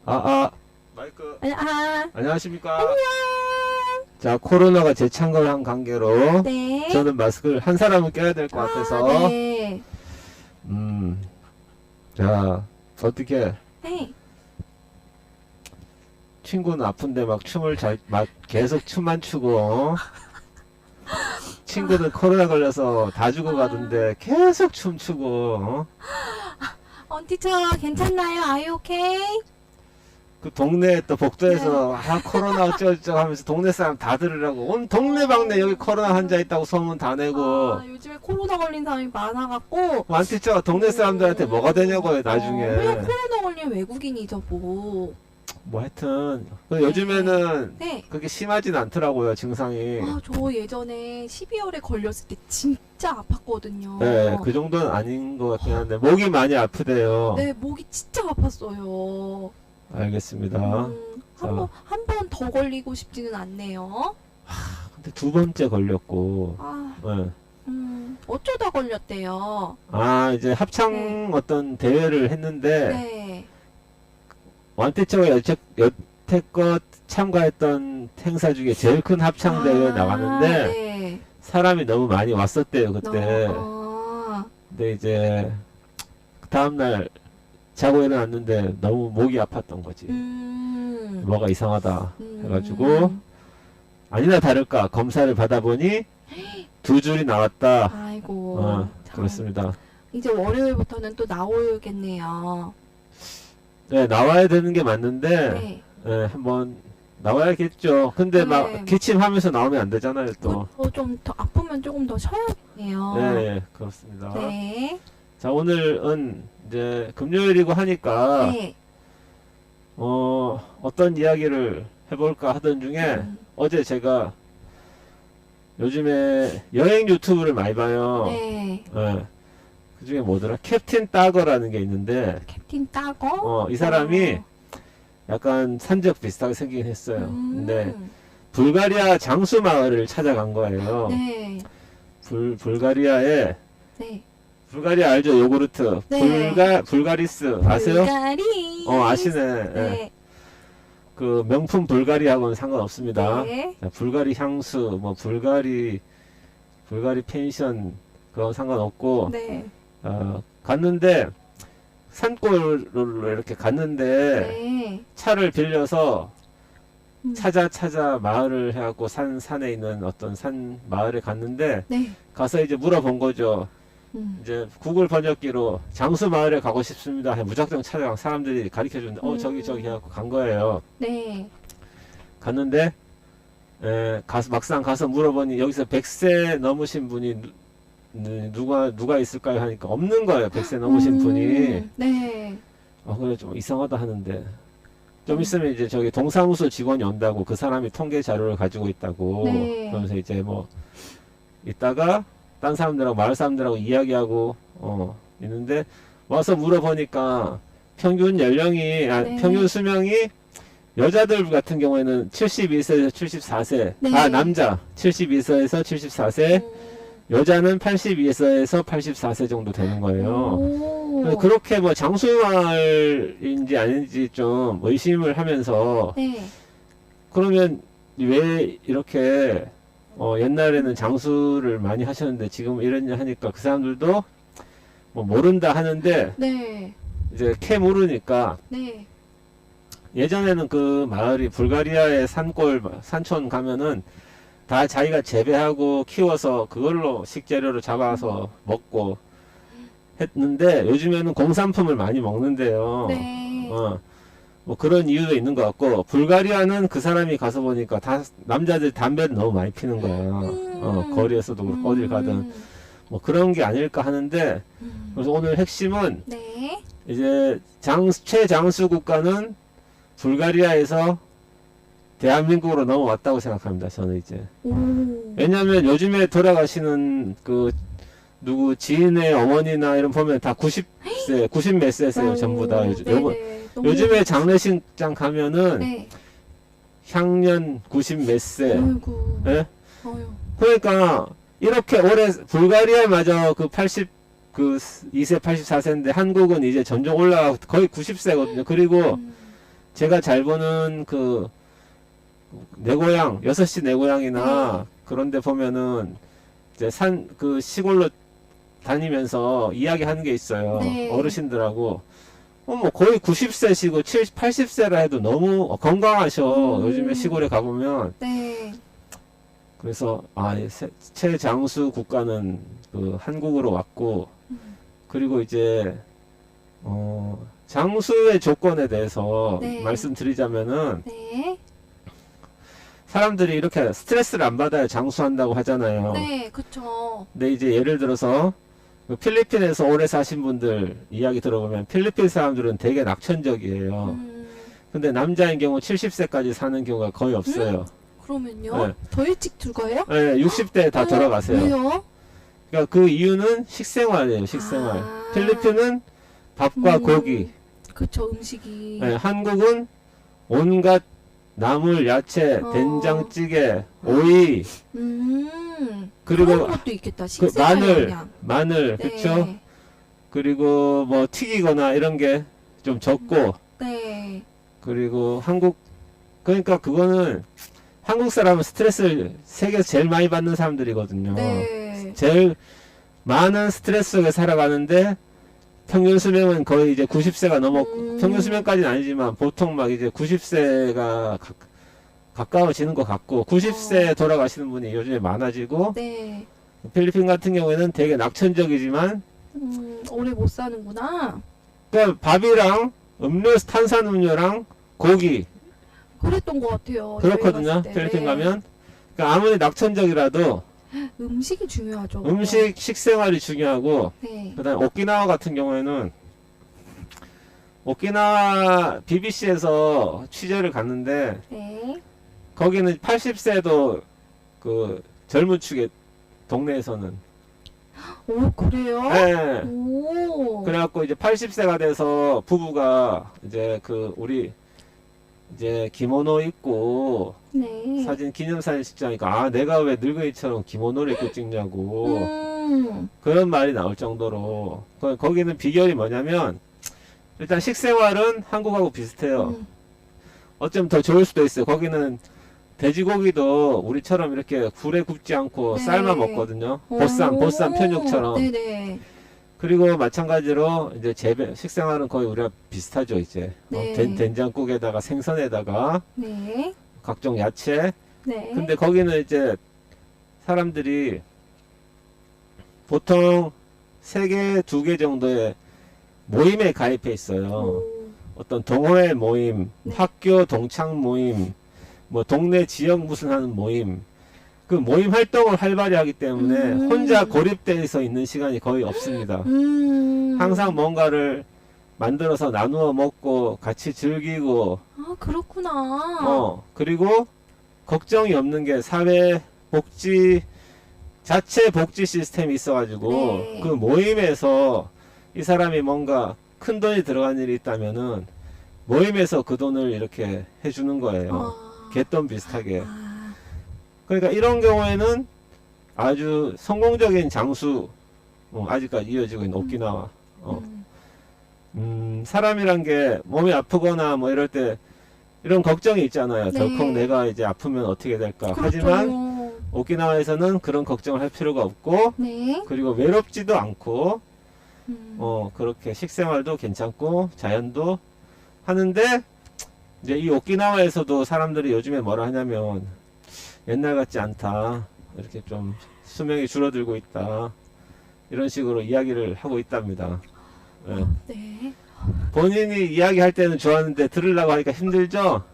마이크. 아, 안녕하십니까. 안녕. 자, 코로나가 재창궐한 관계로 네. 저는 마스크를 한 사람은 껴야 될 것 같아서 네. 자, 어떻게 네. 친구는 아픈데 막 춤을 막 계속 춤만 추고 친구는 코로나 걸려서 다 죽어가던데 계속 춤추고 티처 괜찮나요? Are you okay? 그 동네 또 복도에서 코로나 어쩌고저쩌고 하면서 동네 사람 다 들으라고 온 동네방네 여기 코로나 환자 있다고 소문 다 내고 요즘에 코로나 걸린 사람이 많아갖고 완티처가 동네 사람들한테 뭐가 되냐고요 나중에. 그냥 코로나 걸린 외국인이죠 뭐. 뭐 하여튼 요즘에는 네. 그게 심하진 않더라고요 증상이. 저 예전에 12월에 걸렸을 때 진짜 아팠거든요. 네, 그 정도는 아닌 것 같긴 한데 목이 많이 아프대요. 네, 목이 진짜 아팠어요. 알겠습니다. 한 번 더 걸리고 싶지는 않네요. 근데 두 번째 걸렸고, 네. 어쩌다 걸렸대요. 이제 합창 네. 어떤 대회를 했는데, 네. 완태초가 여태껏 참가했던 행사 중에 제일 큰 합창 대회에 나갔는데, 네. 사람이 너무 많이 왔었대요, 그때. 근데 이제, 그 다음날 자고 일어났는데 너무 목이 아팠던 거지. 뭐가 이상하다 해가지고, 아니나 다를까 검사를 받아보니, 두 줄이 나왔다. 아이고. 그렇습니다. 이제 월요일부터는 또 나오겠네요. 네, 나와야 되는 게 맞는데, 네. 네, 한번 나와야겠죠. 근데 막 기침하면서 나오면 안 되잖아요, 또. 좀 더 아프면 조금 더 쉬어야겠네요. 네, 그렇습니다. 네. 자, 오늘은 이제 금요일이고 하니까, 네. 어떤 이야기를 해볼까 하던 중에, 어제 제가 요즘에 여행 유튜브를 많이 봐요. 네. 네. 그 중에 뭐더라? 캡틴 따거라는 게 있는데, 캡틴 따거? 이 사람이 약간 산적 비슷하게 생기긴 했어요. 근데 불가리아 장수 마을을 찾아간 거예요. 네. 불가리아에 네. 불가리아 알죠? 요구르트. 네. 불가리스 아세요? 불가리. 아시네. 네. 네. 그 명품 불가리하고는 상관없습니다. 네. 자, 불가리 향수, 뭐 불가리 펜션 그건 상관없고 네. 갔는데 산골로 이렇게 갔는데 네. 차를 빌려서 찾아 마을을 해갖고 산에 있는 어떤 산 마을에 갔는데 네. 가서 이제 물어본 거죠. 이제 구글 번역기로 장수 마을에 가고 싶습니다. 무작정 찾아간 사람들이 가르쳐 주는데 저기 해갖고 간 거예요. 네. 갔는데 막상 가서 물어보니 여기서 100세 넘으신 분이 누가 있을까요 하니까 없는 거예요. 100세 넘으신 분이. 네. 그래 좀 이상하다 하는데 좀 있으면 이제 저기 동사무소 직원이 온다고 그 사람이 통계 자료를 가지고 있다고. 네. 그러면서 이제 뭐 이따가 딴 사람들하고 마을 사람들하고 이야기하고 있는데 와서 물어보니까 평균 연령이 평균 수명이 여자들 같은 경우에는 72세에서 74세 네. 남자 72세에서 74세 여자는 82세에서 84세 정도 되는 거예요. 그렇게 뭐 장수마을인지 아닌지 좀 의심을 하면서 네. 그러면 왜 이렇게 옛날에는 장수를 많이 하셨는데 지금 이랬냐 하니까 그 사람들도 뭐 모른다 하는데 네. 이제 캐 모르니까 네. 예전에는 그 마을이 불가리아의 산촌 가면은 다 자기가 재배하고 키워서 그걸로 식재료를 잡아서 먹고 했는데 요즘에는 공산품을 많이 먹는데요. 네. 뭐 그런 이유도 있는 것 같고 불가리아는 그 사람이 가서 보니까 다 남자들 담배를 너무 많이 피는 거야. 거리에서도 그렇고 어딜 가든 뭐 그런 게 아닐까 하는데 그래서 오늘 핵심은 네. 이제 최장수 국가는 불가리아에서 대한민국으로 넘어왔다고 생각합니다. 저는 이제 왜냐하면 요즘에 돌아가시는 그 누구 지인의 어머니나 이런 보면 다 90세, 90 몇 세세요. 전부 다 요즘에 장례식장 가면은 네. 향년 90 몇 세. 아이고. 예? 그러니까 이렇게 올해 불가리아마저 그 2세 84세인데 한국은 이제 점점 올라가 거의 90세거든요. 그리고 제가 잘 보는 그 내 고향 6시 내 고향이나 그런 데 보면은 이제 그 시골로 다니면서 이야기하는 게 있어요. 네. 어르신들하고 뭐 거의 90세시고 70, 80세라 해도 너무 건강하셔. 요즘에 시골에 가보면. 네. 그래서 최장수 국가는 그 한국으로 왔고, 그리고 이제 장수의 조건에 대해서 네. 말씀드리자면은 네. 사람들이 이렇게 스트레스를 안 받아야 장수한다고 하잖아요. 네, 그쵸. 근데 이제 예를 들어서 그 필리핀에서 오래 사신 분들 이야기 들어보면 필리핀 사람들은 되게 낙천적이에요. 근데 남자인 경우 70세까지 사는 경우가 거의 없어요. 그러면요? 네. 더 일찍 죽어요? 네, 60대 다 돌아가세요. 왜요? 그러니까 그 이유는 식생활이에요, 식생활. 아. 필리핀은 밥과 고기. 그쵸, 음식이. 네, 한국은 온갖 나물, 야채, 어. 된장찌개, 오이, 그리고 그런 것도 있겠다. 그 식생활 마늘, 영양. 마늘, 네. 그쵸? 그리고 뭐 튀기거나 이런 게 좀 적고, 네. 그리고 그러니까 그거는 한국 사람은 스트레스를 세계에서 제일 많이 받는 사람들이거든요. 네. 제일 많은 스트레스 속에 살아가는데 평균 수명은 거의 이제 90세가 넘었고, 평균 수명까지는 아니지만 보통 막 이제 90세가 가까워지는 것 같고, 90세에 돌아가시는 분이 요즘에 많아지고, 네. 필리핀 같은 경우에는 되게 낙천적이지만, 오래 못 사는구나. 그러니까 밥이랑 탄산음료랑 고기, 그랬던 것 같아요. 그렇거든요. 여행 갔을 때. 필리핀 네. 가면. 그러니까 아무리 낙천적이라도 음식이 중요하죠. 식생활이 중요하고, 네. 그 다음에 오키나와 같은 경우에는 오키나와 BBC에서 취재를 갔는데 네. 거기는 80세도 그 젊은 축의 동네에서는 오, 그래요? 네. 오. 그래갖고 이제 80세가 돼서 부부가 이제 우리 이제 기모노 입고 네. 기념사진 찍자니까 내가 왜 늙은이처럼 기모노를 입고 찍냐고 그런 말이 나올 정도로 거기는 비결이 뭐냐면 일단 식생활은 한국하고 비슷해요. 어쩌면 더 좋을 수도 있어요. 거기는 돼지고기도 우리처럼 이렇게 굴에 굽지 않고 네. 삶아 먹거든요. 보쌈 편육처럼. 네네. 그리고 마찬가지로 이제 식생활은 거의 우리가 비슷하죠, 이제. 네. 된장국에다가 생선에다가 네. 각종 야채. 네. 근데 거기는 이제 사람들이 보통 3개, 2개 정도의 모임에 가입해 있어요. 오. 어떤 동호회 모임, 네. 학교 동창 모임, 뭐 동네 지역 무슨 하는 모임. 그 모임 활동을 활발히 하기 때문에 혼자 고립돼서 있는 시간이 거의 없습니다. 항상 뭔가를 만들어서 나누어 먹고 같이 즐기고 아, 그렇구나. 그리고 걱정이 없는 게 사회 복지 자체 복지 시스템이 있어가지고 네. 그 모임에서 이 사람이 뭔가 큰 돈이 들어간 일이 있다면은 모임에서 그 돈을 이렇게 해주는 거예요. 갯돈 비슷하게. 그러니까 이런 경우에는 아주 성공적인 장수 아직까지 이어지고 있는 오키나와. 사람이란 게 몸이 아프거나 뭐 이럴 때 이런 걱정이 있잖아요. 네. 덜컥 내가 이제 아프면 어떻게 될까. 그렇죠. 하지만 오키나와에서는 그런 걱정을 할 필요가 없고 네. 그리고 외롭지도 않고 음. 그렇게 식생활도 괜찮고 자연도 하는데 이제 이 오키나와에서도 사람들이 요즘에 뭐라 하냐면 옛날 같지 않다. 이렇게 좀 수명이 줄어들고 있다. 이런 식으로 이야기를 하고 있답니다. 예. 네. 본인이 이야기할 때는 좋았는데 들으려고 하니까 힘들죠?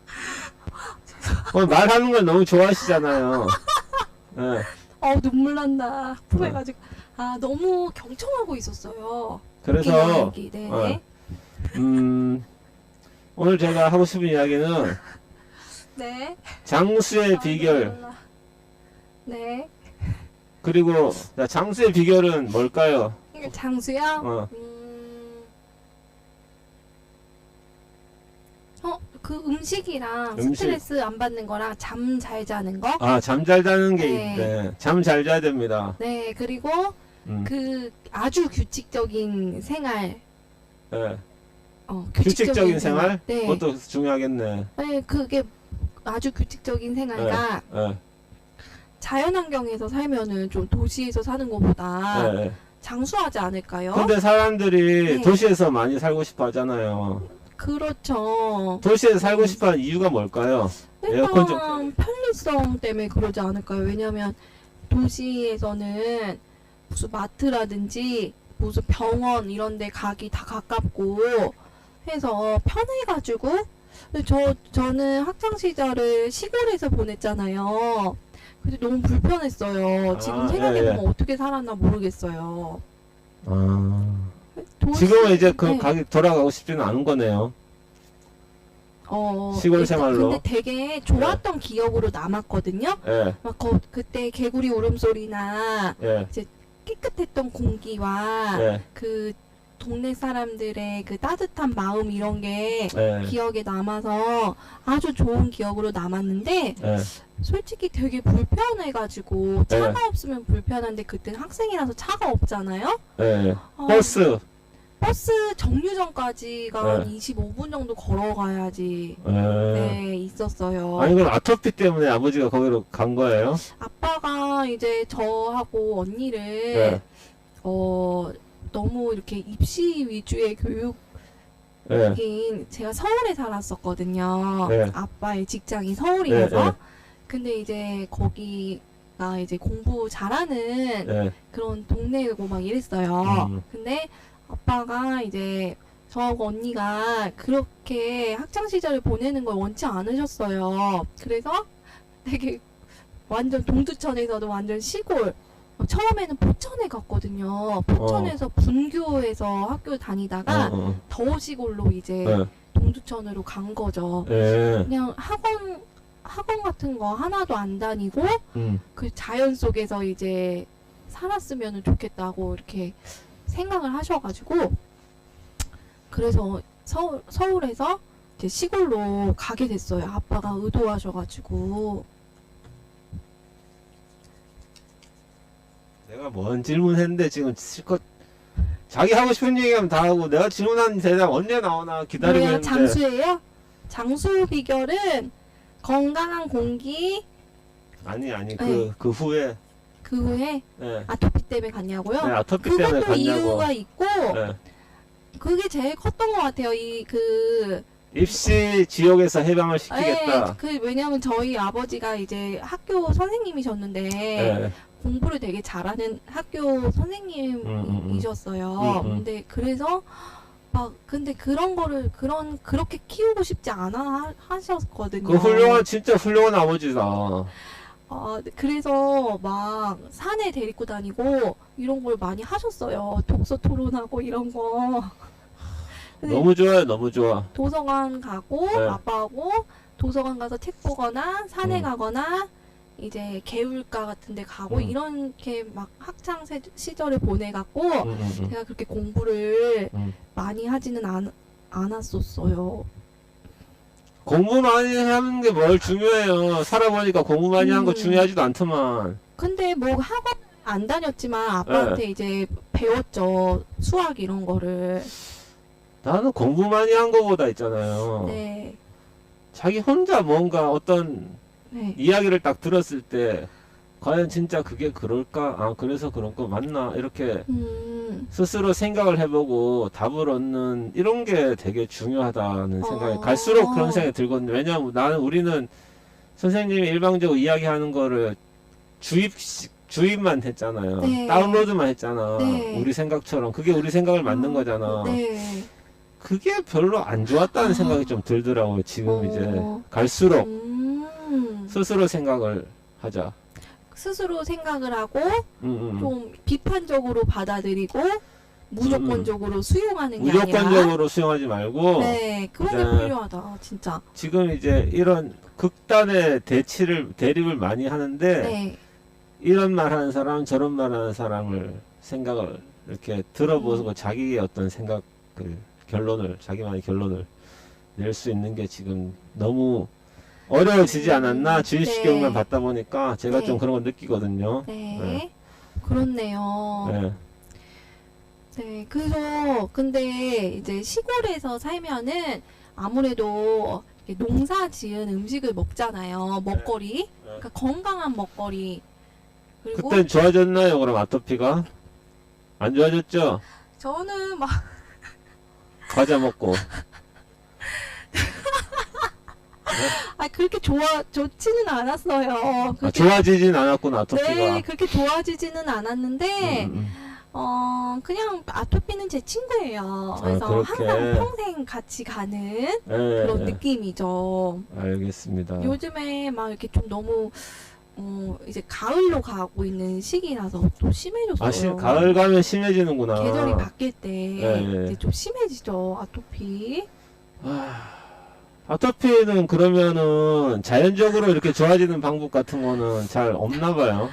말하는 걸 너무 좋아하시잖아요. 예. 눈물 난다. 아프해가지고. 너무 경청하고 있었어요. 그래서 오키나와 얘기. 네. 오늘 제가 하고 싶은 이야기는 네. 장수의 비결. 몰라. 네. 그리고 장수의 비결은 뭘까요? 이게 장수요? 그 음식이랑 음식. 스트레스 안 받는 거랑 잠 잘 자는 거? 잠 잘 자는 게 네. 있네. 잠 잘 자야 됩니다. 네, 그리고 음. 그 아주 규칙적인 생활. 예. 규칙적인 생활? 네. 그것도 중요하겠네. 네, 그게 아주 규칙적인 생활과 예, 자연환경에서 살면은 좀 도시에서 사는 것보다 예, 예. 장수하지 않을까요? 근데 사람들이 네. 도시에서 많이 살고 싶어 하잖아요. 그렇죠. 도시에서 살고 싶어 하는 이유가 뭘까요? 에어컨 일단 편리성 때문에 그러지 않을까요? 왜냐면 도시에서는 무슨 마트라든지 무슨 병원 이런 데 가기 다 가깝고 해서 편해가지고 근데 저는 학창 시절을 시골에서 보냈잖아요. 근데 너무 불편했어요. 지금 아, 생각해보면 예, 어떻게 살았나 모르겠어요. 아, 도시- 지금은 이제 그 네. 가기 돌아가고 싶지는 않은 거네요. 시골 일단 생활로. 근데 되게 좋았던 기억으로 남았거든요. 예, 막 그때 개구리 울음소리나 예, 깨끗했던 공기와 예, 그 동네 사람들의 그 따뜻한 마음 이런 게 예, 기억에 남아서 아주 좋은 기억으로 남았는데 예. 솔직히 되게 불편해가지고 차가 없으면 불편한데 그때는 학생이라서 차가 없잖아요. 예. 어, 버스. 정류장까지가 네. 한 25분 정도 걸어가야지 예. 네 있었어요. 아니, 그럼 아토피 때문에 아버지가 거기로 간 거예요? 아빠가 이제 저하고 언니를 예, 너무 이렇게 입시 위주의 교육인 예, 제가 서울에 살았었거든요. 네. 아빠의 직장이 서울이라서. 네, 네. 근데 이제 거기가 이제 공부 잘하는 예, 그런 동네고 막 이랬어요. 근데 아빠가 이제 저하고 언니가 그렇게 학창 시절을 보내는 걸 원치 않으셨어요. 그래서 되게 완전 동두천에서도 완전 시골. 처음에는 포천에 갔거든요. 포천에서 분교에서 학교 다니다가 더 시골로 이제 예, 동두천으로 간 거죠. 예, 그냥 학원 같은 거 하나도 안 다니고 음, 그 자연 속에서 이제 살았으면 좋겠다고 이렇게 생각을 하셔가지고 그래서 서울에서 이제 시골로 가게 됐어요. 아빠가 의도하셔가지고. 내가 뭔 질문했는데 지금 실컷 자기 하고 싶은 얘기하면 다 하고 내가 질문한 대답 언제 나오나 기다리고 뭐예요? 있는데. 장수예요? 장수 비결은 건강한 공기. 아니, 네. 그 후에. 그 후에 예. 아토피 때문에 갔냐고요? 네, 아토피 때문에 그것도 갔냐고. 이유가 있고 예. 그게 제일 컸던 것 같아요. 입시 지옥에서 해방을 시키겠다. 왜냐면 저희 아버지가 이제 학교 선생님이셨는데 예. 공부를 되게 잘하는 학교 선생님이셨어요. 근데 그래서 근데 그렇게 키우고 싶지 않아 하셨거든요. 그 진짜 훌륭한 아버지다. 그래서 막 산에 데리고 다니고 이런 걸 많이 하셨어요. 독서 토론하고 이런 거. 근데 너무 좋아요, 너무 좋아. 도서관 가고 네. 아빠하고 도서관 가서 책 보거나 산에 음. 가거나 이제 개울가 같은 데 가고 음. 이렇게 막 학창 시절을 보내갖고 음. 제가 그렇게 공부를 음. 많이 하지는 않았었어요. 공부 많이 하는 게 뭘 중요해요. 살아보니까 공부 많이 한 거 중요하지도 않더만. 근데 뭐 학원 안 다녔지만 아빠한테 네. 이제 배웠죠. 수학 이런 거를. 나는 공부 많이 한 거보다 있잖아요. 네. 자기 혼자 뭔가 어떤 네. 이야기를 딱 들었을 때 과연 진짜 그게 그럴까? 아, 그래서 그런 거 맞나? 이렇게 스스로 생각을 해보고 답을 얻는 이런 게 되게 중요하다는 생각이 갈수록 그런 생각이 들거든요. 왜냐하면 우리는 선생님이 일방적으로 이야기하는 거를 주입만 했잖아요. 네. 다운로드만 했잖아. 네. 우리 생각처럼. 그게 우리 생각을 만든 거잖아. 네. 그게 별로 안 좋았다는 생각이 좀 들더라고요. 지금 이제 어. 갈수록 음. 스스로 생각을 하자. 스스로 생각을 하고 음. 좀 비판적으로 받아들이고 무조건적으로 수용하는 게 아니라 무조건적으로 수용하지 말고 네, 그런 게 이제 필요하다, 진짜. 지금 이제 이런 극단의 대립을 많이 하는데 네. 이런 말 하는 사람 저런 말 하는 사람을 생각을 이렇게 들어보고 자기의 어떤 생각을 자기만의 결론을 낼 수 있는 게 지금 너무 어려워지지 않았나 주입식 네. 교육만 받다 보니까 제가 네. 좀 그런 거 느끼거든요. 네. 네. 그렇네요. 네. 네, 그래서 근데 이제 시골에서 살면은 아무래도 이렇게 농사 지은 음식을 먹잖아요. 먹거리. 그러니까 건강한 먹거리. 그리고 그땐 좋아졌나요? 그럼 아토피가? 안 좋아졌죠? 저는 막 과자 먹고. 그렇게 좋지는 않았어요. 아, 그렇게, 좋아지진 않았구나, 아토피가. 네, 그렇게 좋아지지는 않았는데 음. 그냥 아토피는 제 친구예요. 그래서 그렇게. 항상 평생 같이 가는 예, 그런 예. 느낌이죠. 알겠습니다. 요즘에 막 이렇게 좀 너무 이제 가을로 가고 있는 시기라서 또 심해졌어요. 가을 가면 심해지는구나. 계절이 바뀔 때 네. 이제 좀 심해지죠, 아토피. 아토피는 그러면은 자연적으로 이렇게 좋아지는 방법 같은 거는 잘 없나 봐요.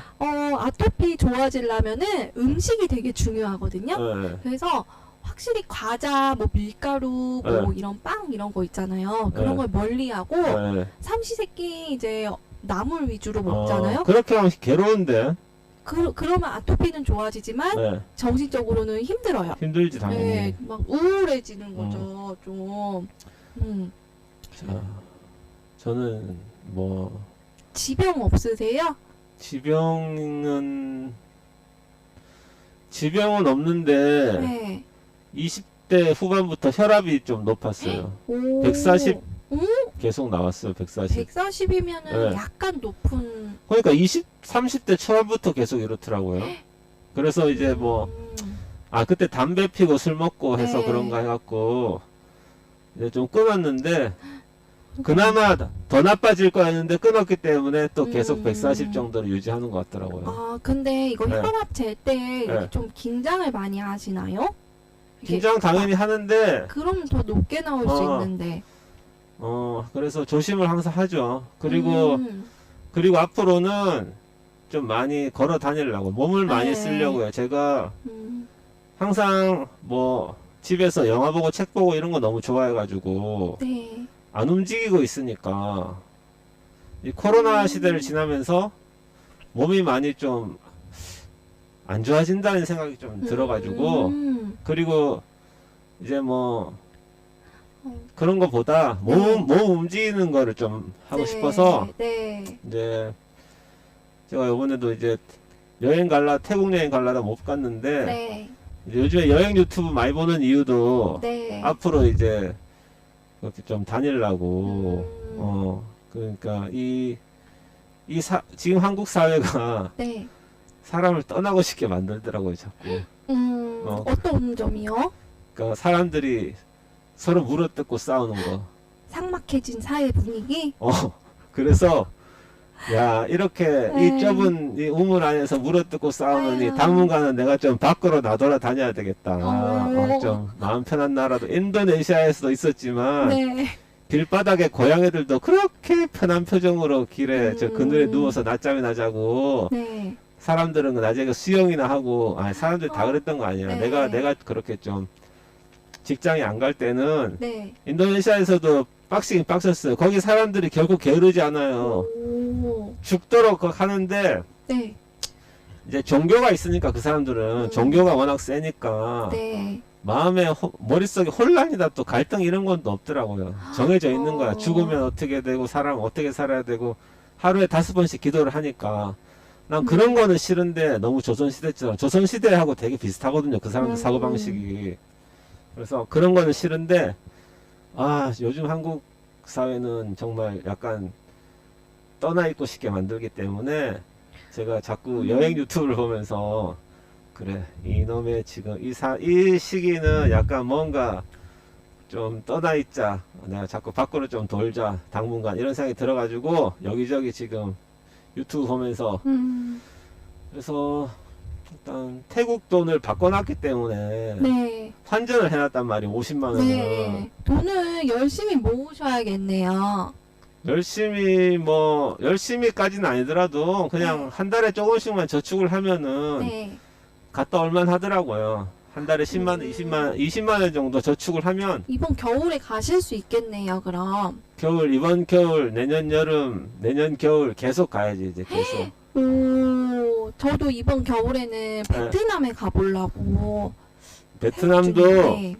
아토피 좋아지려면은 음식이 되게 중요하거든요. 예. 그래서 확실히 과자, 뭐 밀가루, 뭐 네. 이런 빵 이런 거 있잖아요. 그런 네. 걸 멀리하고 예. 삼시세끼 이제 나물 위주로 먹잖아요. 그렇게 하면 괴로운데. 그러면 아토피는 좋아지지만 예. 정신적으로는 힘들어요. 힘들지 당연히. 네, 막 우울해지는 거죠, 좀. 자, 저는 뭐 지병 없으세요? 지병은 없는데 네. 20대 후반부터 혈압이 좀 높았어요. 오. 140 계속 나왔어요. 140. 140이면은 네. 약간 높은. 그러니까 30대 초반부터 계속 이렇더라고요. 그래서 이제 뭐 그때 담배 피고 술 먹고 해서 네. 그런가 해갖고 이제 좀 끊었는데 그나마 더 나빠질 거였는데 끊었기 때문에 또 계속 140 정도를 유지하는 것 같더라고요. 근데 이거 네. 혈압 잴 때 네. 좀 긴장을 많이 하시나요? 이게 긴장 당연히 하는데 그럼 더 높게 나올 수 있는데. 그래서 조심을 항상 하죠. 그리고 앞으로는 좀 많이 걸어 다니려고 몸을 많이 네. 쓰려고요. 제가 음, 항상 뭐 집에서 영화 보고 책 보고 이런 거 너무 좋아해가지고 네. 안 움직이고 있으니까 이 코로나 시대를 지나면서 몸이 많이 좀 안 좋아진다는 생각이 좀 들어가지고 그리고 이제 뭐 그런 거보다 몸 움직이는 거를 좀 하고 네. 싶어서 네. 이제 제가 요번에도 이제 태국 여행 갈라다 못 갔는데 네. 이제 요즘에 여행 유튜브 많이 보는 이유도 네. 앞으로 이제 그렇게 좀 다니려고 그러니까 지금 한국 사회가 네. 사람을 떠나고 싶게 만들더라고요 자꾸. 어떤 점이요? 그러니까 사람들이 서로 물어뜯고 싸우는 거. 삭막해진 사회 분위기? 그래서 야 이렇게 네. 이 좁은 이 우물 안에서 물어뜯고 싸우느니 아유. 당분간은 내가 좀 밖으로 나돌아 다녀야 되겠다. 좀 마음 편한 나라도 인도네시아에서도 있었지만 네. 길바닥에 고양이들도 그렇게 편한 표정으로 길에 저 그늘에 누워서 낮잠이나 자고 네. 사람들은 낮에 수영이나 하고 사람들이 다 그랬던 거 아니야. 네. 내가 그렇게 좀 직장에 안 갈 때는 네. 인도네시아에서도 빡시긴 빡셌어요. 거기 사람들이 결코 게으르지 않아요. 오. 죽도록 하는데 네. 이제 종교가 있으니까 그 사람들은 종교가 워낙 세니까 네. 마음에 머릿속에 혼란이다 또 갈등 이런 건 또 없더라고요. 정해져 있는 거야. 죽으면 어떻게 되고 사람 어떻게 살아야 되고 하루에 5번씩 기도를 하니까 난 그런 거는 싫은데 너무 조선시대처럼 조선시대하고 되게 비슷하거든요. 그 사람들 사고방식이. 그래서 그런 거는 싫은데 요즘 한국 사회는 정말 약간 떠나 있고 싶게 만들기 때문에 제가 자꾸 여행 유튜브를 보면서 그래 이놈의 지금 이 시기는 약간 뭔가 좀 떠나 있자 내가 자꾸 밖으로 좀 돌자 당분간 이런 생각이 들어가지고 여기저기 지금 유튜브 보면서 그래서 일단 태국 돈을 바꿔놨기 때문에 네. 환전을 해놨단 말이에요. 50만 원을. 네. 돈을 열심히 모으셔야겠네요. 열심히까지는 아니더라도 그냥 네. 한 달에 조금씩만 저축을 하면은 네. 갔다 올만 하더라고요. 한 달에 10만 원, 20만 원 정도 저축을 하면 이번 겨울에 가실 수 있겠네요, 그럼. 이번 겨울, 내년 여름, 내년 겨울 계속 가야지 이제 계속. 오, 저도 이번 겨울에는 베트남에 가보려고. 베트남도 네.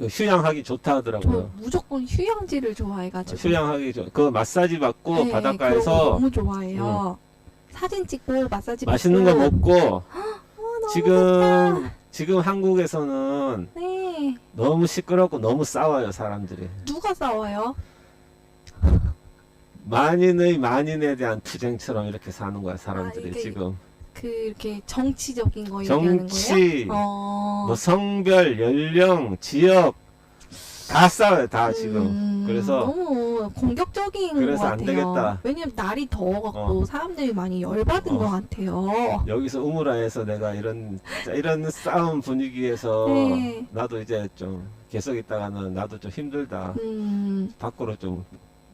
휴양하기 좋다 저 하더라고요. 무조건 휴양지를 좋아해가지고. 휴양하기 그 마사지 받고 네, 그런 거 바닷가에서 너무 좋아해요. 사진 찍고 마사지 맛있는 거 받고. 먹고 너무 지금 한국에서는 네. 너무 시끄럽고 너무 싸워요 사람들이. 누가 싸워요? 만인에 대한 투쟁처럼 이렇게 사는 거야 사람들이 이게 지금. 이렇게 정치적인 거 얘기하는 정치, 거예요? 뭐 성별, 연령, 지역 다 싸워요 다 지금. 그래서 너무 공격적인 것 그래서 안 같아요. 되겠다. 왜냐면 날이 더워갖고 사람들이 많이 열받은 것 같아요. 여기서 우물안에서 내가 이런 싸움 분위기에서 네. 나도 이제 좀 계속 있다가는 나도 좀 힘들다. 밖으로 좀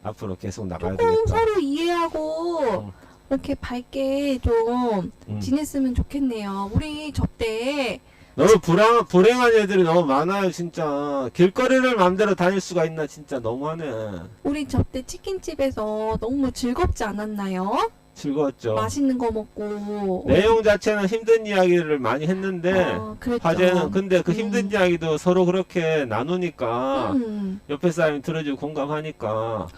앞으로 계속 나가야 조금 되겠다. 서로 이해하고 이렇게 밝게 좀 지냈으면 좋겠네요. 우리 접대 너무 불행한 애들이 너무 많아요 진짜. 길거리를 마음대로 다닐 수가 있나 진짜 너무하네. 우리 접대 치킨집에서 너무 즐겁지 않았나요? 즐거웠죠. 맛있는 거 먹고 내용 자체는 힘든 이야기를 많이 했는데 그랬죠. 화제는 근데 그 힘든 이야기도 서로 그렇게 나누니까 음. 옆에 사람이 들어주고 공감하니까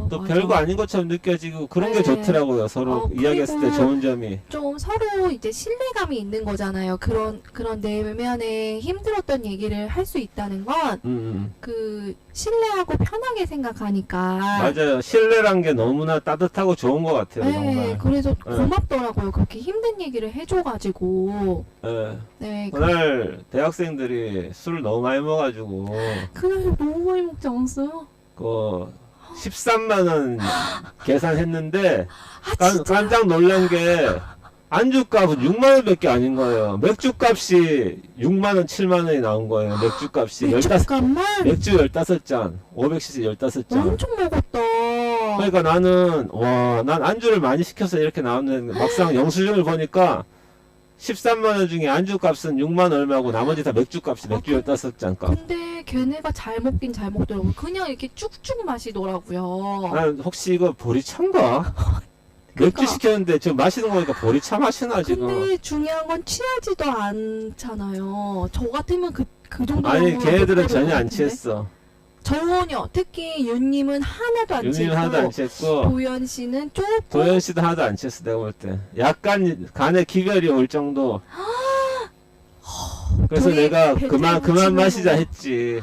또 맞아. 별거 아닌 것처럼 느껴지고 그런 게 네. 좋더라고요. 서로 이야기했을 때 그리고 좋은 점이. 좀 서로 이제 신뢰감이 있는 거잖아요. 그런 내면에 힘들었던 얘기를 할 수 있다는 건 그 신뢰하고 편하게 생각하니까. 맞아요. 신뢰란 게 너무나 따뜻하고 좋은 것 같아요. 네, 정말. 그래서 고맙더라고요. 그렇게 힘든 얘기를 해줘가지고. 네. 네, 그날 대학생들이 술을 너무 많이 먹어가지고 그날 너무 많이 먹지 않았어요? 그 13만 원 계산했는데 진짜? 깜짝 놀란 게 안주값은 6만 원밖에 아닌 거예요. 맥주값이 6만 원, 7만 원이 나온 거예요. 맥주값이 잠깐만. 맥주 15잔, 500cc 15잔. 엄청 먹었다. 그러니까 난 안주를 많이 시켜서 이렇게 나오는데 막상 영수증을 보니까 13만 원 중에 안주값은 6만 얼마고 나머지 다 맥주값이 맥주 15잔 값. 근데 걔네가 잘 먹긴 잘 먹더라고요. 그냥 이렇게 쭉쭉 마시더라고요. 난 혹시 이거 보리차인가? 그러니까. 맥주 시켰는데 지금 마시는 거 보니까 보리차 마시나 지금. 근데 중요한 건 취하지도 않잖아요. 저 같으면 그 정도. 아니 걔네들은 전혀 안 취했어. 전혀. 특히 윤님은 하나도 안 취했고. 윤희는 하나도 안 취했고 도연 씨는 조금. 도현 씨도 하나도 안 취했어 내가 볼 때. 약간 간에 기별이 올 정도. 그래서 둘이 내가 벤틀 그만 붙이는 마시자 거. 했지.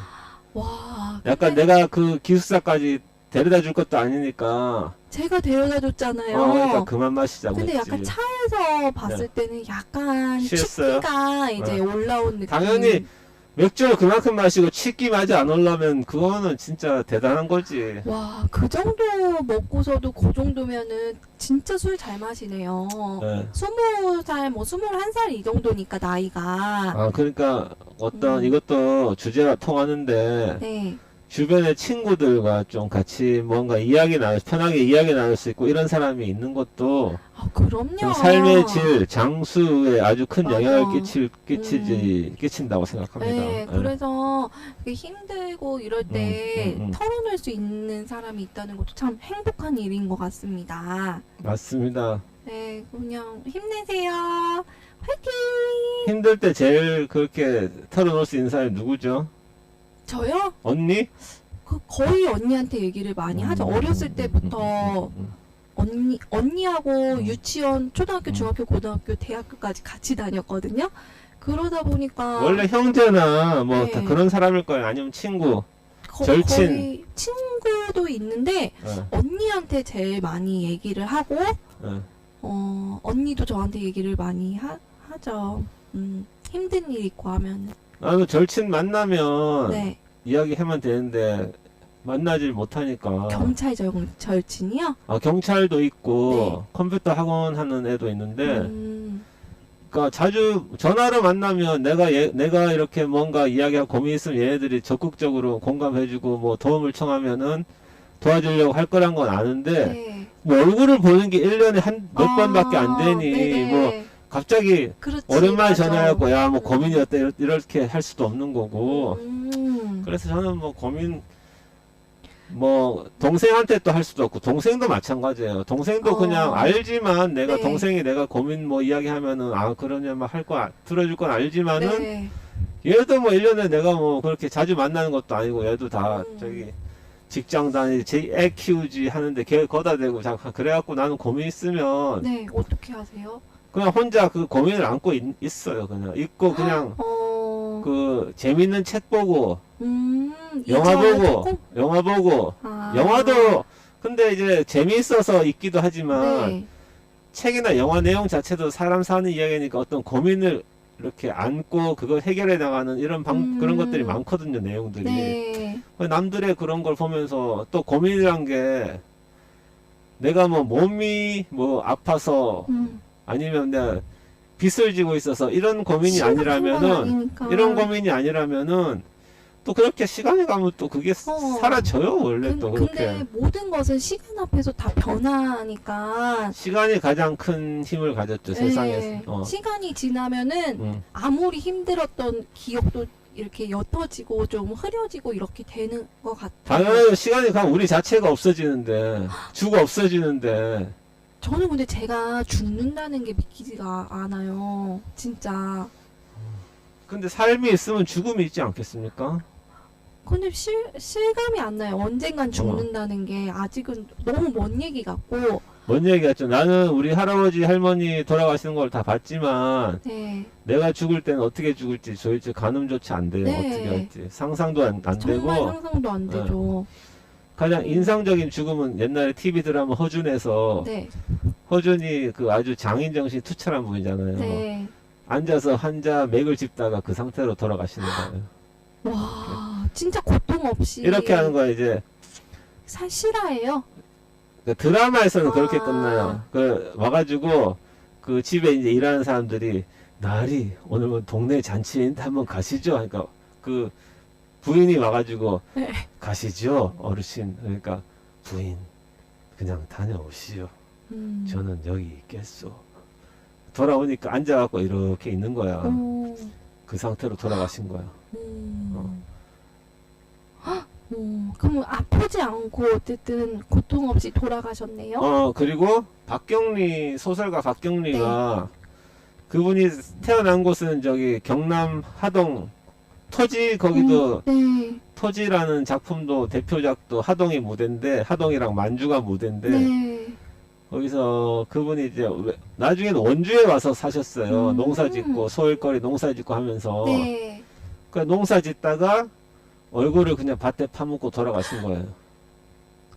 와. 약간 근데 내가 그 기숙사까지 데려다 줄 것도 아니니까. 제가 데려다 줬잖아요. 그러니까 그만 마시자고 근데 했지. 약간 차에서 봤을 때는 약간 취했어요? 취기가 이제 올라온 느낌. 당연히 맥주를 그만큼 마시고 취기마저 안 올라면 그거는 진짜 대단한 거지. 와, 그 정도 먹고서도 그 정도면은 진짜 술 잘 마시네요. 네. 20살, 뭐 21살 이 정도니까 나이가. 그러니까 어떤 음. 이것도 주제가 통하는데 네. 주변의 친구들과 좀 같이 뭔가 편하게 이야기 나눌 수 있고 이런 사람이 있는 것도 그럼요. 좀 삶의 질, 장수에 아주 큰 맞아. 영향을 끼친다고 생각합니다. 네, 예. 그래서 그게 힘들고 이럴 때 음. 털어낼 수 있는 사람이 있다는 것도 참 행복한 일인 것 같습니다. 맞습니다. 네, 그냥 힘내세요. 화이팅! 힘들 때 제일 그렇게 털어놓을 수 있는 사람이 누구죠? 저요? 언니? 거의 언니한테 얘기를 많이 하죠. 어렸을 때부터 언니하고 유치원, 초등학교, 중학교, 고등학교, 대학교까지 같이 다녔거든요. 그러다 보니까 원래 형제나 뭐 네. 다 그런 사람일 거예요. 아니면 친구. 절친. 거의 친구도 있는데 예, 언니한테 제일 많이 얘기를 하고 예. 언니도 저한테 얘기를 많이 하죠. 힘든 일 있고 하면 나도 절친 만나면 네. 이야기하면 되는데 만나질 못하니까. 경찰 절친이요? 경찰도 있고 네. 컴퓨터 학원 하는 애도 있는데 음, 그러니까 자주 전화로 만나면 내가 이렇게 뭔가 이야기하고 고민 있으면 얘네들이 적극적으로 공감해주고 뭐 도움을 청하면은 도와주려고 할 거란 건 아는데 네. 뭐 얼굴을 보는 게 1년에 몇 번밖에 안 되니 네네. 뭐 갑자기 그렇지, 오랜만에 맞아. 전화해갖고 야 뭐 고민이 어때 이렇게 할 수도 없는 거고 음. 그래서 저는 뭐 고민 뭐 동생한테 또 할 수도 없고 동생도 마찬가지예요. 동생도 그냥 알지만 내가 네. 동생이 내가 고민 뭐 이야기하면은 아 그러냐 막 할 거 들어줄 건 알지만은 네. 얘도 뭐 1년에 내가 뭐 그렇게 자주 만나는 것도 아니고 얘도 다 저기 직장 다니지 제 애 키우지 하는데 걔 거다 대고 잠깐 그래갖고 나는 고민 있으면 네, 어떻게 하세요? 그냥 혼자 그 고민을 안고 있어요. 그냥 있고 그냥 그 재밌는 책 보고 영화 이제 보고 조금? 영화 보고 아, 영화도 근데 이제 재미있어서 있기도 하지만 네. 책이나 영화 내용 자체도 사람 사는 이야기니까 어떤 고민을 이렇게 안고 그걸 해결해 나가는 이런 그런 것들이 많거든요. 내용들이. 네. 남들의 그런 걸 보면서 또 고민이란 게 내가 뭐 몸이 뭐 아파서 아니면 내가 빚을 지고 있어서 이런 고민이 아니라면은 이런 고민이 아니라면은 또 그렇게 시간이 가면 또 그게 사라져요. 원래 또 그렇게. 근데 모든 것은 시간 앞에서 다 변하니까 시간이 가장 큰 힘을 가졌죠. 세상에서. 시간이 지나면은 아무리 힘들었던 기억도 이렇게 옅어지고 좀 흐려지고 이렇게 되는 것 같아요. 당연히 시간이 가면 우리 자체가 없어지는데 죽어 없어지는데 저는 근데 제가 죽는다는 게 믿기지가 않아요. 진짜. 근데 삶이 있으면 죽음이 있지 않겠습니까? 근데 실감이 안 나요. 언젠간 죽는다는 게 아직은 너무 먼 얘기 같고. 뭔 얘기였죠? 나는 우리 할아버지 할머니 돌아가시는 걸 다 봤지만 네. 내가 죽을 때는 어떻게 죽을지 도대체 가늠조차 안 돼요. 네. 어떻게 할지 상상도 안 되고 정말 상상도 안 되죠. 가장 인상적인 죽음은 옛날에 TV 드라마 허준에서 네. 허준이 그 아주 장인정신 투철한 분이잖아요. 네. 앉아서 환자 맥을 짚다가 그 상태로 돌아가시는 거예요. 와, 진짜 고통 없이. 이렇게 하는 거야 이제. 실화예요? 그 드라마에서는 그렇게 끝나요. 그 와가지고 그 집에 이제 일하는 사람들이 나리 오늘 뭐 동네 잔치인데 한번 가시죠. 그러니까 그 부인이 와가지고 네. 가시죠 어르신. 그러니까 부인 그냥 다녀오시오. 저는 여기 있겠소. 돌아오니까 앉아갖고 이렇게 있는 거야. 그 상태로 돌아가신 거야. 그럼 아프지 않고 어쨌든 고통 없이 돌아가셨네요? 그리고 박경리, 소설가 박경리가 그분이 태어난 곳은 저기 경남 하동 토지 거기도 네. 토지라는 작품도 대표작도 하동이 무대인데 하동이랑 만주가 무대인데 네. 거기서 그분이 이제 나중에는 원주에 와서 사셨어요. 농사 짓고 소일거리 농사 짓고 하면서 네. 그 농사 짓다가 얼굴을 그냥 밭에 파묻고 돌아가신 거예요.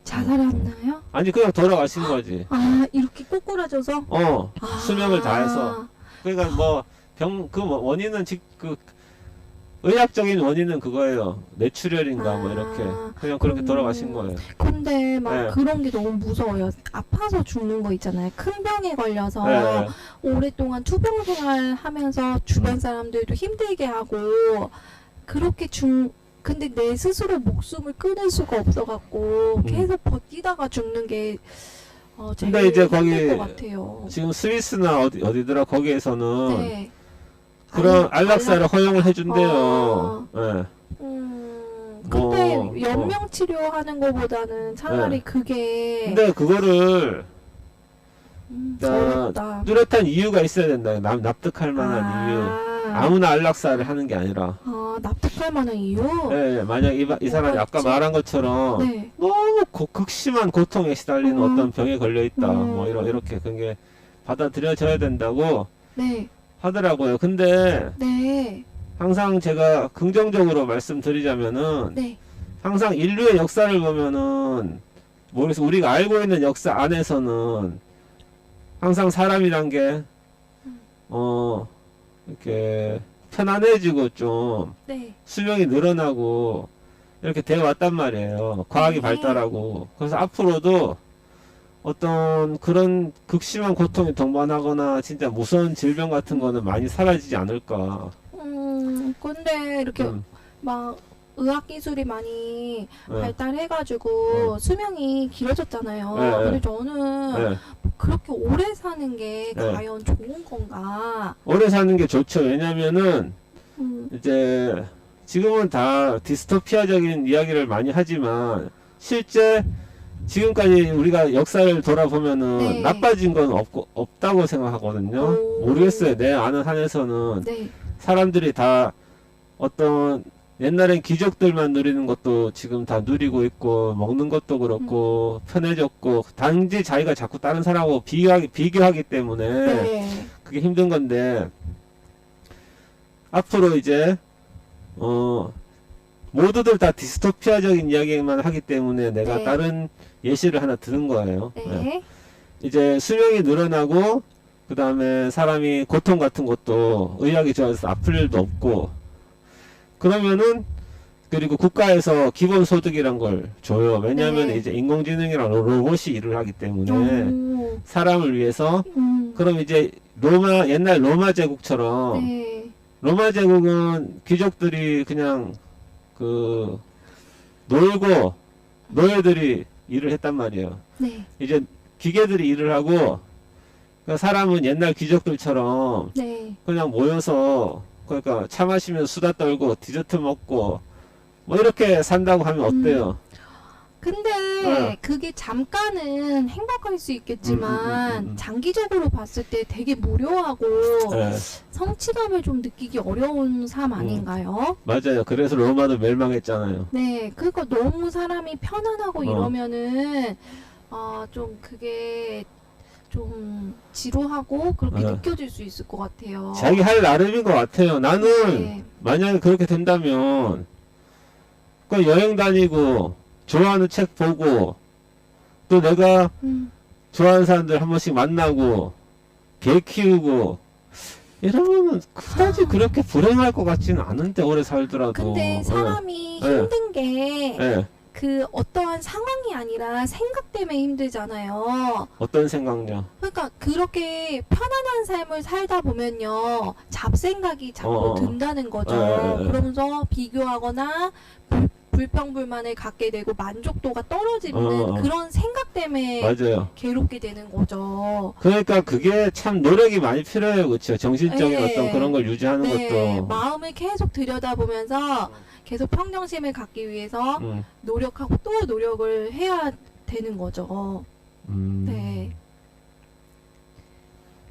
자살했나요? 아니 그냥 돌아가신 거지. 아, 이렇게 꼬꾸라져서? 수명을 다해서. 그러니까 뭐 그 원인은 그 의학적인 원인은 그거예요. 뇌출혈인가 뭐 이렇게 그냥 그렇게 돌아가신 거예요. 근데 막 네. 그런 게 너무 무서워요. 아파서 죽는 거 있잖아요. 큰 병에 걸려서 네. 오랫동안 투병 생활하면서 주변 사람들도 힘들게 하고 그렇게 근데 내 스스로 목숨을 끊을 수가 없어갖고 계속 버티다가 죽는 게 제일 근데 이제 거기 힘들 것 같아요. 지금 스위스나 어디더라 거기에서는 네. 그런 안락사를 허용을 해준대요. 네. 근데 연명 치료하는 것보다는 차라리 네. 그게 근데 그거를 어렵다. 뚜렷한 이유가 있어야 된다. 납득할 만한 이유. 아무나 안락사를 하는 게 아니라. 납득할 만한 이유? 네, 만약 이 사람이 아까 말한 것처럼 네. 너무 극심한 고통에 시달리는 어떤 병에 걸려 있다. 뭐 이렇게 그게 받아들여져야 된다고 네. 하더라고요. 근데 네. 항상 제가 긍정적으로 말씀드리자면은 네. 항상 항상 인류의 역사를 보면은 모르겠어 우리가 알고 있는 역사 안에서는 항상 사람이란 게 이렇게 편안해지고 좀 네. 수명이 늘어나고 이렇게 되어 왔단 말이에요. 과학이 네. 발달하고. 그래서 앞으로도 어떤 그런 극심한 고통이 동반하거나 진짜 무서운 질병 같은 거는 많이 사라지지 않을까. 근데 이렇게 막 의학 기술이 많이 발달해가지고 수명이 길어졌잖아요. 네. 근데 저는 네. 그렇게 오래 사는 게 네. 과연 좋은 건가? 오래 사는 게 좋죠. 왜냐면은 음, 이제 지금은 다 디스토피아적인 이야기를 많이 하지만 실제 지금까지 우리가 역사를 돌아보면은 네. 나빠진 건 없다고 생각하거든요. 오. 모르겠어요. 내 아는 한에서는 네. 사람들이 다 어떤 옛날엔 귀족들만 누리는 것도 지금 다 누리고 있고 먹는 것도 그렇고 편해졌고 단지 자기가 자꾸 다른 사람하고 비교하기 때문에 네. 그게 힘든 건데 앞으로 이제 모두들 다 디스토피아적인 이야기만 하기 때문에 내가 네. 다른 예시를 하나 들은 거예요. 네. 예. 이제 수명이 늘어나고 그 다음에 사람이 고통 같은 것도 의학이 좋아져서 아플 일도 없고 그러면은 그리고 국가에서 기본소득이란 걸 줘요. 왜냐하면 네. 이제 인공지능이랑 로봇이 일을 하기 때문에 오. 사람을 위해서 음. 그럼 이제 옛날 로마 제국처럼 네. 로마 제국은 귀족들이 그냥 그 놀고 노예들이 일을 했단 말이에요. 네. 이제 기계들이 일을 하고 그러니까 사람은 옛날 귀족들처럼 네. 그냥 모여서 그러니까 차 마시면서 수다 떨고 디저트 먹고 뭐 이렇게 산다고 하면 어때요? 근데 네. 그게 잠깐은 행복할 수 있겠지만 장기적으로 봤을 때 되게 무료하고 네, 성취감을 좀 느끼기 어려운 삶 아닌가요? 맞아요. 그래서 로마도 멸망했잖아요. 네, 그러니까 너무 사람이 편안하고 이러면은 좀 그게 좀 지루하고 그렇게 느껴질 수 있을 것 같아요. 자기 할 나름인 것 같아요. 나는 네. 만약에 그렇게 된다면 그 여행 다니고 좋아하는 책 보고 또 내가 좋아하는 사람들 한 번씩 만나고 개 키우고 이러면은 그다지 그렇게 불행할 것 같지는 않은데 오래 살더라도. 근데 사람이 네. 힘든 게 예. 그 어떠한 상황이 아니라 생각 때문에 힘들잖아요. 어떤 생각요? 그러니까 그렇게 편안한 삶을 살다 보면요, 잡생각이 자꾸 든다는 거죠. 그러면서 비교하거나 불평불만을 갖게 되고 만족도가 떨어지는 그런 생각 때문에 맞아요. 괴롭게 되는 거죠. 그러니까 그게 참 노력이 많이 필요해요. 그렇죠? 정신적인 네. 어떤 그런 걸 유지하는 네, 것도. 마음을 계속 들여다보면서 계속 평정심을 갖기 위해서 음. 노력하고 또 노력을 해야 되는 거죠. 네.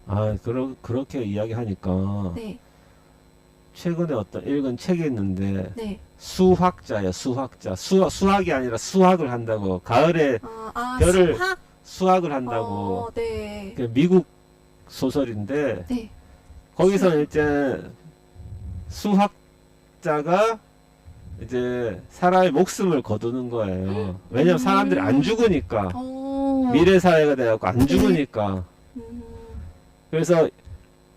아, 그렇게 이야기하니까 네. 최근에 어떤 읽은 책이 있는데 네. 수학자야, 수학자. 수학이 아니라 수학을 한다고. 가을에 별을 수학? 수학을 한다고. 네. 그 미국 소설인데 네. 거기서 이제 수학자가 이제 사람의 목숨을 거두는 거예요. 왜냐면 사람들이 안 죽으니까. 미래 사회가 돼갖고 안 죽으니까. 그래서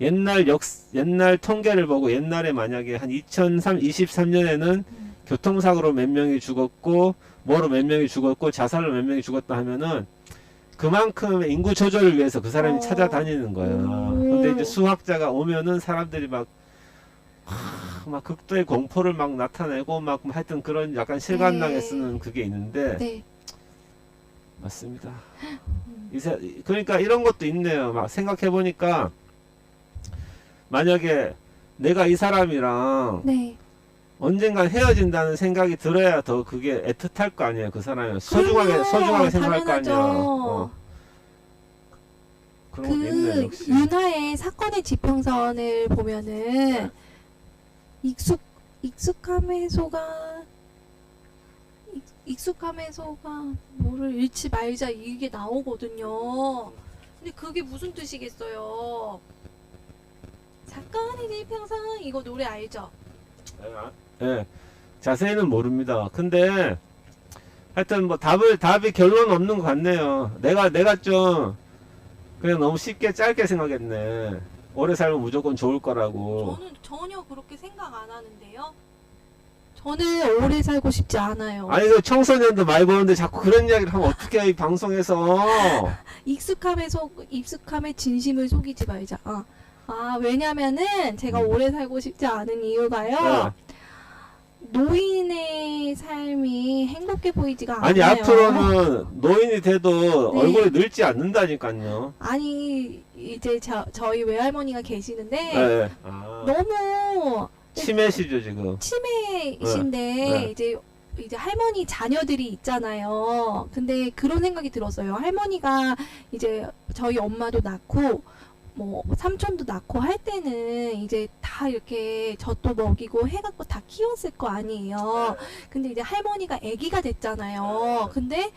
옛날 통계를 보고 옛날에 만약에 한 2023년에는 교통사고로 몇 명이 죽었고 뭐로 몇 명이 죽었고 자살로 몇 명이 죽었다 하면은 그만큼 인구 조절을 위해서 그 사람이 찾아다니는 거야. 근데 이제 수학자가 오면은 사람들이 막 극도의 공포를 막 나타내고 막 하여튼 그런 약간 실감나게 쓰는 그게 있는데 네. 맞습니다. 그러니까 이런 것도 있네요. 막 생각해 보니까 만약에 내가 이 사람이랑 네. 언젠간 헤어진다는 생각이 들어야 더 그게 애틋할 거 아니에요. 그 사람이 소중하게 생각할 거 아니야. 그런 것도 있네, 그 역시. 윤하의 사건의 지평선을 보면은 익숙함 해소가 뭐를 잃지 말자 이게 나오거든요. 근데 그게 무슨 뜻이겠어요? 사건의 지평선 이거 노래 알죠? 예, 자세히는 모릅니다. 근데 하여튼 뭐 답이 결론 없는 것 같네요. 내가 좀 그냥 너무 쉽게 짧게 생각했네. 오래 살면 무조건 좋을 거라고. 저는 전혀 그렇게 생각 안 하는데요. 저는 오래 살고 싶지 않아요. 아니 그 청소년도 많이 보는데 자꾸 그런 이야기를 하면 어떻게 해, 이 방송에서. 익숙함에 진심을 속이지 말자. 왜냐면은 제가 오래 살고 싶지 않은 이유가요. 노인의 삶이 행복해 보이지가 아니 않아요. 앞으로는 노인이 돼도 네. 얼굴이 늙지 않는다니까요. 아니 이제 저희 외할머니가 계시는데 네. 너무 치매시죠 지금. 치매이신데 네. 이제 이제 할머니 자녀들이 있잖아요. 근데 그런 생각이 들었어요. 할머니가 이제 저희 엄마도 낳고 뭐 삼촌도 낳고 할 때는 이제 다 이렇게 젖도 먹이고 해갖고 다 키웠을 거 아니에요. 근데 이제 할머니가 아기가 됐잖아요. 근데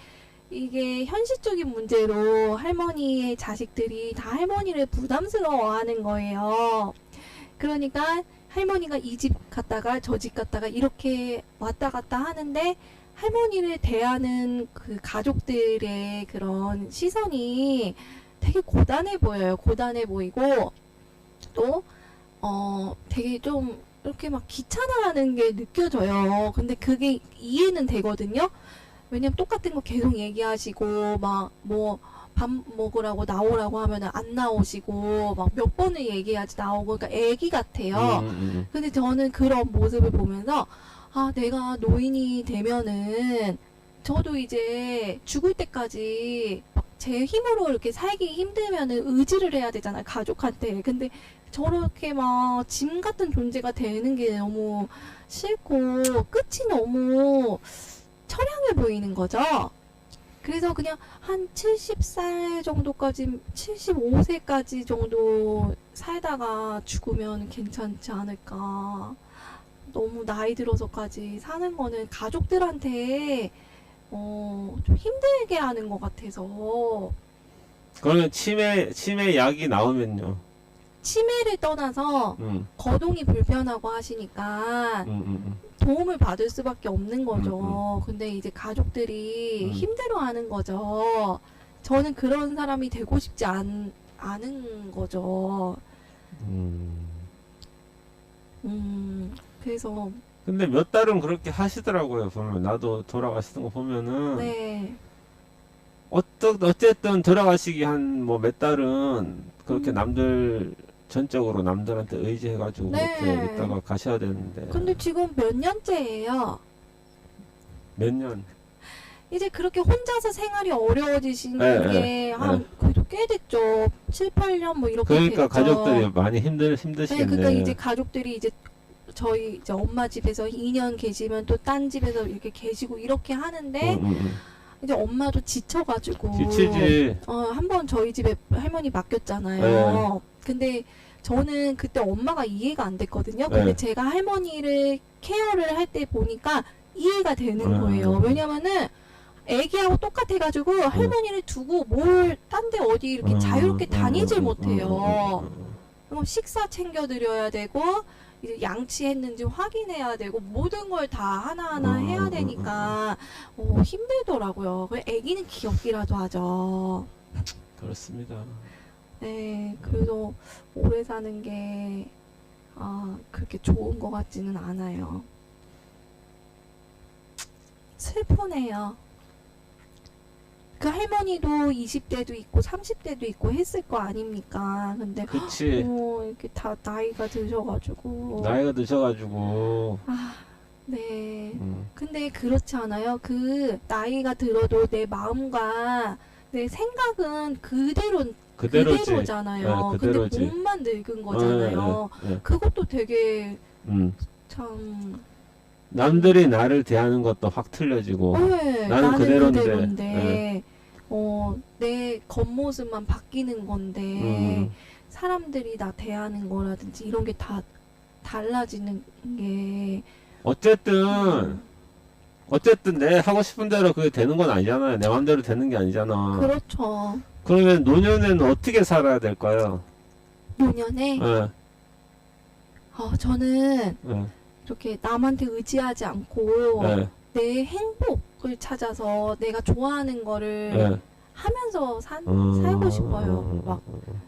이게 현실적인 문제로 할머니의 자식들이 다 할머니를 부담스러워하는 거예요. 그러니까 할머니가 이 집 갔다가 저 집 갔다가 이렇게 왔다 갔다 하는데 할머니를 대하는 그 가족들의 그런 시선이 되게 고단해 보여요. 고단해 보이고 또 되게 좀 이렇게 막 귀찮아하는 게 느껴져요. 근데 그게 이해는 되거든요. 왜냐면 똑같은 거 계속 얘기하시고 막 뭐 밥 먹으라고 나오라고 하면 안 나오시고 막 몇 번을 얘기하지 나오고 그러니까 애기 같아요. 근데 저는 그런 모습을 보면서 아 내가 노인이 되면은 저도 이제 죽을 때까지 막 제 힘으로 이렇게 살기 힘들면은 의지를 해야 되잖아요, 가족한테. 근데 저렇게 막 짐 같은 존재가 되는 게 너무 싫고 끝이 너무 처량해 보이는 거죠. 그래서 그냥 한 70살 정도까지, 75세까지 정도 살다가 죽으면 괜찮지 않을까. 너무 나이 들어서까지 사는 거는 가족들한테 좀 힘들게 하는 것 같아서. 그러면 치매 약이 나오면요. 치매를 떠나서 거동이 불편하고 하시니까 도움을 받을 수밖에 없는 거죠. 근데 이제 가족들이 힘들어하는 거죠. 저는 그런 사람이 되고 싶지 않은 거죠. 그래서 근데 몇 달은 그렇게 하시더라고요. 보면 나도 돌아가시는 거 보면은 네. 어쨌든 돌아가시기 한 뭐 몇 달은 그렇게 남들 전적으로 남들한테 의지해가지고 네. 그렇게 있다가 가셔야 되는데 근데 지금 몇 년째예요? 몇 년? 이제 그렇게 혼자서 생활이 어려워지신 네, 게 한 그래도 꽤 됐죠. 7, 8년 뭐 이렇게 그러니까 됐죠. 가족들이 많이 네, 힘드시겠네. 그러니까 이제 가족들이 이제 저희 이제 엄마 집에서 2년 계시면 또 딴 집에서 이렇게 계시고 이렇게 하는데 이제 엄마도 지쳐가지고 지치지. 한번 저희 집에 할머니 맡겼잖아요. 근데 저는 그때 엄마가 이해가 안 됐거든요. 근데 네. 제가 할머니를 케어를 할 때 보니까 이해가 되는 거예요. 왜냐면은 애기하고 똑같아가지고 할머니를 두고 뭘 딴 데 어디 이렇게 자유롭게 다니질 못해요. 그럼 식사 챙겨드려야 되고 이제 양치했는지 확인해야 되고 모든 걸 다 하나하나 해야 되니까 힘들더라고요. 그래 애기는 귀엽기라도 하죠. 그렇습니다. 네, 그래도 오래 사는 게 그렇게 좋은 것 같지는 않아요. 슬프네요. 그 할머니도 20대도 있고 30대도 있고 했을 거 아닙니까? 근데 그치. 이렇게 다 나이가 드셔가지고 나이가 드셔가지고. 네. 근데 그렇지 않아요? 그 나이가 들어도 내 마음과 내 생각은 그대로지. 그대로잖아요. 네, 그대로지. 근데 몸만 늙은 거잖아요. 네. 그것도 되게 참. 남들이 나를 대하는 것도 확 틀려지고. 네, 나는 그대로인데. 그대로인데 내 겉모습만 바뀌는 건데 사람들이 나 대하는 거라든지 이런 게 다 달라지는 게 어쨌든 내 하고 싶은 대로 그게 되는 건 아니잖아요. 내 맘대로 되는 게 아니잖아. 그렇죠. 그러면 노년에는 어떻게 살아야 될까요? 노년에 예, 저는 예, 이렇게 남한테 의지하지 않고 예, 내 행복을 찾아서 내가 좋아하는 거를 예. 하면서 살고 싶어요. 막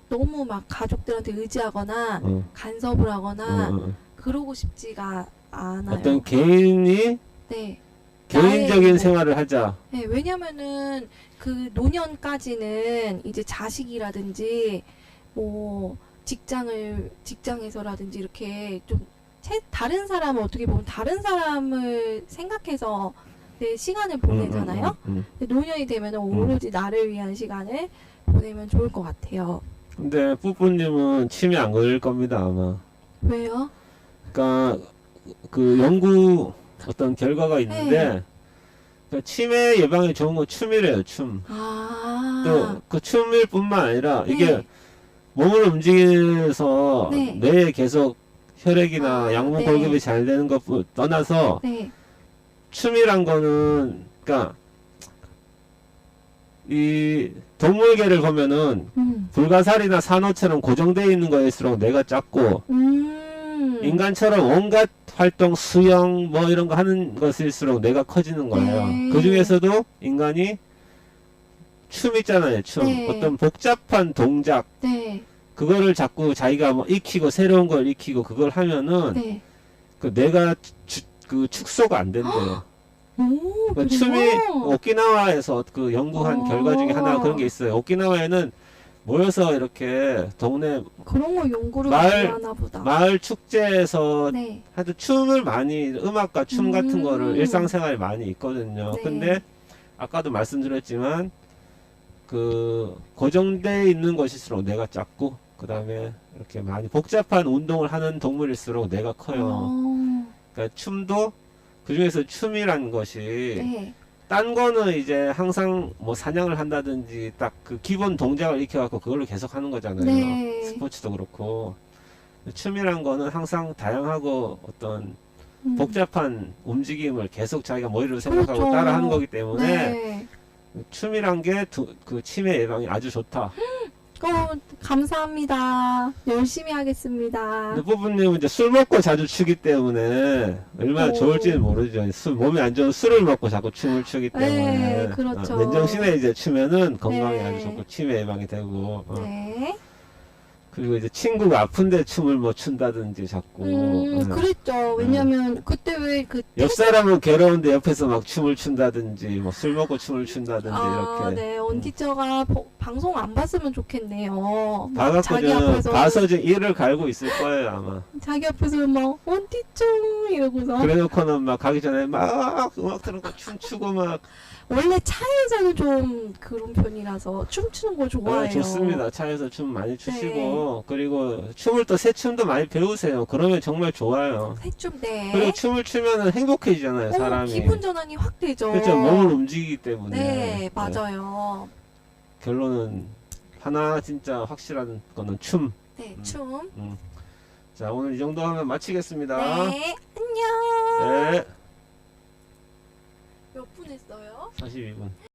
너무 막 가족들한테 의지하거나 간섭을 하거나 그러고 싶지가 않아요. 어떤 개인이 네. 개인적인 나의 생활을 하자. 네, 왜냐면은 그 노년까지는 이제 자식이라든지 뭐 직장에서라든지 이렇게 좀 다른 사람을 어떻게 보면 다른 사람을 생각해서 내 시간을 보내잖아요. 근데 노년이 되면 오로지 나를 위한 시간을 보내면 좋을 것 같아요. 근데 뿌뿌님은 치매 안 걸릴 겁니다 아마. 왜요? 그러니까 그 연구 어떤 결과가 있는데 그러니까 치매 예방에 좋은 건 춤이래요. 춤. 아. 또 그 춤일 뿐만 아니라 이게 네. 몸을 움직여서 네. 뇌에 계속 혈액이나 아, 양분 네. 공급이 잘 되는 것 떠나서 네. 춤이란 거는 그러니까 이 동물계를 보면은 불가사리나 산호처럼 고정되어 있는 거일수록 뇌가 작고 인간처럼 온갖 활동, 수영 뭐 이런 거 하는 것일수록 뇌가 커지는 거예요. 네. 그 중에서도 인간이 춤 있잖아요. 춤. 네. 어떤 복잡한 동작 네. 그거를 자꾸 자기가 뭐 익히고 새로운 걸 익히고 그걸 하면은 네. 그 뇌가 그 축소가 안 된대요. 오, 그 그래요? 춤이 오키나와에서 그 연구한 결과 중에 하나 그런 게 있어요. 오키나와에는 모여서 이렇게 동네 그런 거 연구를 마을- 많이 하나 보다. 마을 축제에서 네. 하여튼 춤을 많이 음악과 춤 같은 거를 일상생활에 많이 있거든요. 네. 근데 아까도 말씀드렸지만 그 고정돼 있는 것일수록 뇌가 작고 그 다음에 이렇게 많이 복잡한 운동을 하는 동물일수록 뇌가 커요. 그러니까 춤도 그 중에서 춤이란 것이 네. 딴 거는 이제 항상 뭐 사냥을 한다든지 딱 그 기본 동작을 익혀갖고 그걸로 계속 하는 거잖아요. 네. 스포츠도 그렇고. 춤이란 거는 항상 다양하고 어떤 복잡한 움직임을 계속 자기가 머리로 생각하고 그렇죠. 따라 하는 거기 때문에 네. 춤이란 게 그 치매 예방이 아주 좋다. 감사합니다. 열심히 하겠습니다. 근데 부부님은 이제 술 먹고 자주 추기 때문에 얼마나 오. 좋을지는 모르죠. 몸에 안 좋은 술을 먹고 자꾸 춤을 추기 때문에. 네, 그렇죠. 맨정신에 이제 추면은 건강에 네. 아주 좋고 치매 예방이 되고. 네. 그리고 이제 친구가 아픈데 춤을 뭐 춘다든지 자꾸. 그랬죠. 왜냐면 그때 왜그 옆 사람은 괴로운데 옆에서 막 춤을 춘다든지 뭐 술 먹고 춤을 춘다든지 이렇게. 네, 언티처가 방송 안 봤으면 좋겠네요. 막 봐갖고 자기 저는 앞에서 봐서 이제 이를 갈고 있을 거예요 아마. 자기 앞에서 막 언티처 이러고서 그래놓고는 막 가기 전에 막 음악 틀어놓고 춤추고 막. 원래 차에서는 좀 그런 편이라서 춤추는 거 좋아해요. 좋습니다. 차에서 춤 많이 추시고 그리고 춤을 또 새 춤도 많이 배우세요. 그러면 정말 좋아요. 새춤 네. 그리고 춤을 추면은 행복해지잖아요 사람이. 기분 전환이 확 되죠. 그렇죠. 몸을 움직이기 때문에. 네, 맞아요. 결론은 하나 진짜 확실한 거는 춤. 네, 춤. 자 오늘 이 정도 하면 마치겠습니다. 네, 안녕. 네. 몇 분 했어요? 42분.